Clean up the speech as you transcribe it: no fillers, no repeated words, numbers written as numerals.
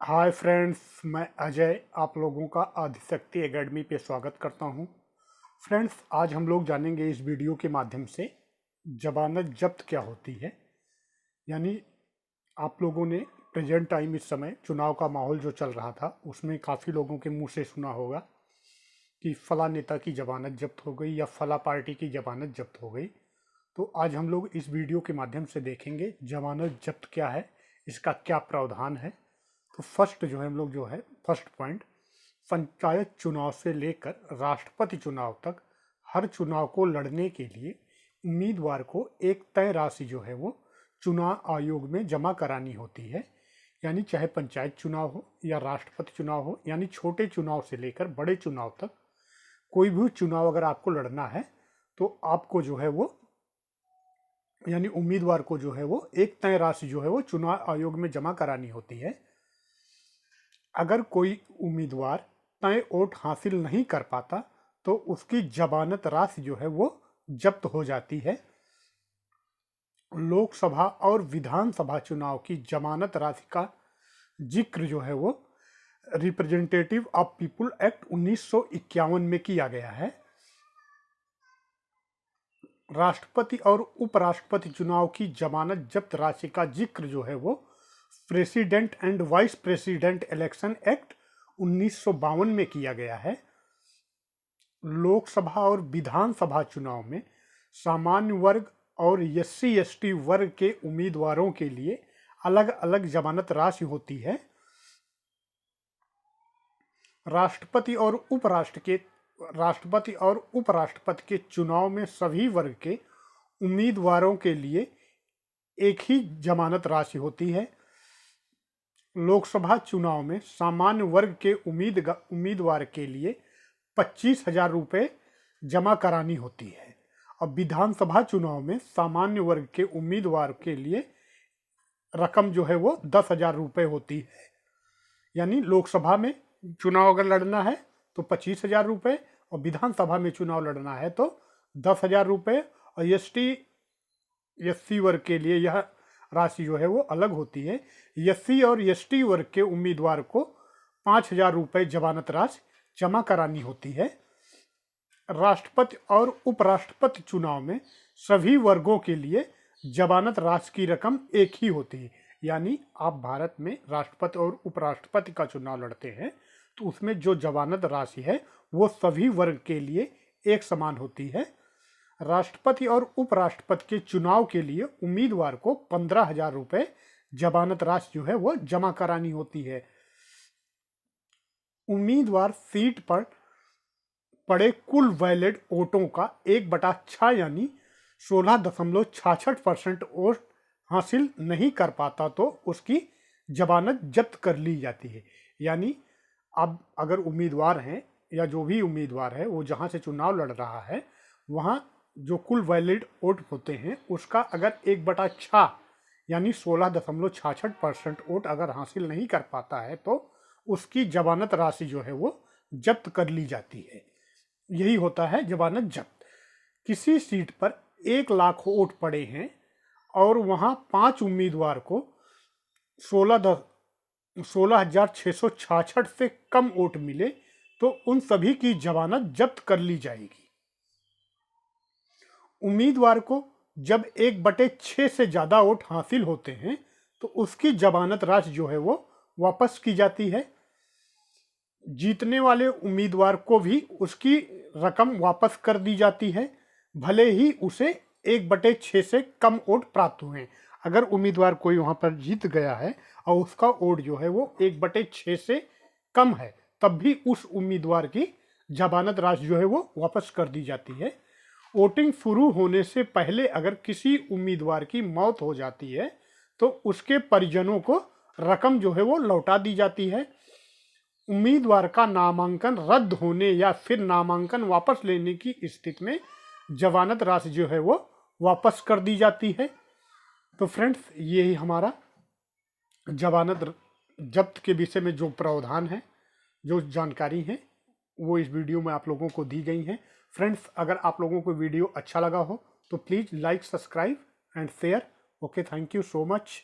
Hi friends, मैं अजय आप लोगों का आदिशक्ति एकेडमी पे स्वागत करता हूं। फ्रेंड्स, आज हम लोग जानेंगे इस वीडियो के माध्यम से जमानत जब्त क्या होती है। यानी आप लोगों ने प्रेजेंट टाइम इस समय चुनाव का माहौल जो चल रहा था उसमें काफ़ी लोगों के मुंह से सुना होगा कि फला नेता की जमानत जब्त हो गई या फला पार्टी की जमानत जब्त हो गई। तो आज हम लोग इस वीडियो के माध्यम से देखेंगे जमानत जब्त क्या है, इसका क्या प्रावधान है। तो फर्स्ट जो है हम लोग फर्स्ट पॉइंट, पंचायत चुनाव से लेकर राष्ट्रपति चुनाव तक हर चुनाव को लड़ने के लिए उम्मीदवार को एक तय राशि जो है वो चुनाव आयोग में जमा करानी होती है। यानी चाहे पंचायत चुनाव हो या राष्ट्रपति चुनाव हो, यानी छोटे चुनाव से लेकर बड़े चुनाव तक कोई भी चुनाव अगर आपको लड़ना है तो आपको जो है वो यानी उम्मीदवार को जो है वो एक तय राशि जो है वो चुनाव आयोग में जमा करानी होती है। अगर कोई उम्मीदवार तय वोट हासिल नहीं कर पाता तो उसकी जमानत राशि जो है वो जब्त हो जाती है। लोकसभा और विधानसभा चुनाव की जमानत राशि का जिक्र जो है वो रिप्रेजेंटेटिव ऑफ पीपुल एक्ट 1951 में किया गया है। राष्ट्रपति और उपराष्ट्रपति चुनाव की जमानत जब्त राशि का जिक्र जो है वो president and vice president election act 1952 में किया गया है। लोकसभा और विधानसभा चुनाव में सामान्य वर्ग और SC/ST वर्ग के उम्मीदवारों के लिए अलग अलग जमानत राशि होती है। राष्ट्रपति और उपराष्ट्रपति के चुनाव में सभी वर्ग के उम्मीदवारों के लिए एक ही जमानत राशि होती है। लोकसभा चुनाव में सामान्य वर्ग के उम्मीदवार के लिए 25,000 रुपये जमा करानी होती है और विधानसभा चुनाव में सामान्य वर्ग के उम्मीदवार के लिए रकम जो है वो 10,000 रुपये होती है। यानी लोकसभा में चुनाव अगर लड़ना है तो 25,000 रुपये और विधानसभा में चुनाव लड़ना है तो 10,000 रुपये और SC वर्ग के लिए यह राशि जो है वो अलग होती है। SC और ST वर्ग के उम्मीदवार को 5,000 रुपये जमानत राशि जमा करानी होती है। राष्ट्रपति और उपराष्ट्रपति चुनाव में सभी वर्गों के लिए जमानत राशि की रकम एक ही होती है। यानी आप भारत में राष्ट्रपति और उपराष्ट्रपति का चुनाव लड़ते हैं तो उसमें जो जमानत राशि है वो सभी वर्ग के लिए एक समान होती है। राष्ट्रपति और उपराष्ट्रपति के चुनाव के लिए उम्मीदवार को 15,000 रुपये जमानत राशि जो है वो जमा करानी होती है। उम्मीदवार सीट पर पड़े कुल वैलिड वोटों का 1/6 यानी 16.66% वोट हासिल नहीं कर पाता तो उसकी जमानत जब्त कर ली जाती है। यानी अब अगर उम्मीदवार हैं या जो भी उम्मीदवार है वो जहां से चुनाव लड़ रहा है वहां जो कुल वैलिड वोट होते हैं उसका अगर 1/6 यानी 16.66% वोट अगर हासिल नहीं कर पाता है तो उसकी जमानत राशि जो है वो जब्त कर ली जाती है। यही होता है जमानत जब्त। किसी सीट पर 1 लाख वोट पड़े हैं और वहां 5 उम्मीदवार को 16,666 से कम वोट मिले तो उन सभी की जमानत जब्त कर ली जाएगी। उम्मीदवार को जब 1/6 से ज्यादा वोट हासिल होते हैं तो उसकी जमानत राशि जो है वो वापस की जाती है। जीतने वाले उम्मीदवार को भी उसकी रकम वापस कर दी जाती है, भले ही उसे 1/6 से कम वोट प्राप्त हुए। अगर उम्मीदवार कोई वहां पर जीत गया है और उसका वोट जो है वो 1/6 से कम है तब भी उस उम्मीदवार की जमानत राशि जो है वो वापस कर दी जाती है। वोटिंग शुरू होने से पहले अगर किसी उम्मीदवार की मौत हो जाती है तो उसके परिजनों को रकम जो है वो लौटा दी जाती है। उम्मीदवार का नामांकन रद्द होने या फिर नामांकन वापस लेने की स्थिति में जमानत राशि जो है वो वापस कर दी जाती है। तो फ्रेंड्स, ये ही हमारा जमानत जब्त के विषय में जो प्रावधान है, जो जानकारी है वो इस वीडियो में आप लोगों को दी गई है। फ्रेंड्स, अगर आप लोगों को वीडियो अच्छा लगा हो तो please like, subscribe and share. Okay, thank you so much.